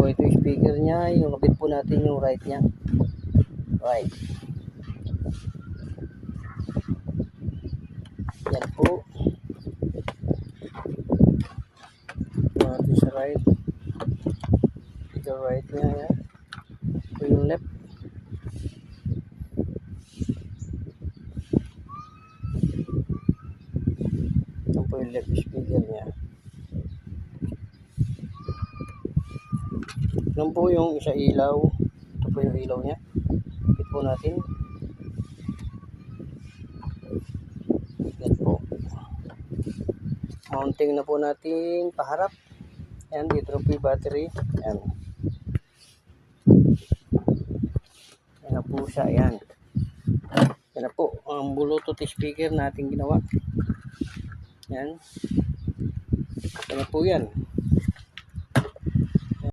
po, ito yung speaker niya. Yung kapit po natin yung right niya. Right. Yan po. Natin sa right. Ito right niya. Yan. Ito yung left. Ito po yung left speaker niya. Ito po yung isa ilaw. Ito po yung ilaw niya. Kapit po natin. Yan po. Mounting na po natin paharap. Yan, dito po yung battery. Yan. Yan na po siya. Yan. Yan na po. Ang Bluetooth speaker natin ginawa. Yan. Yan na po yan.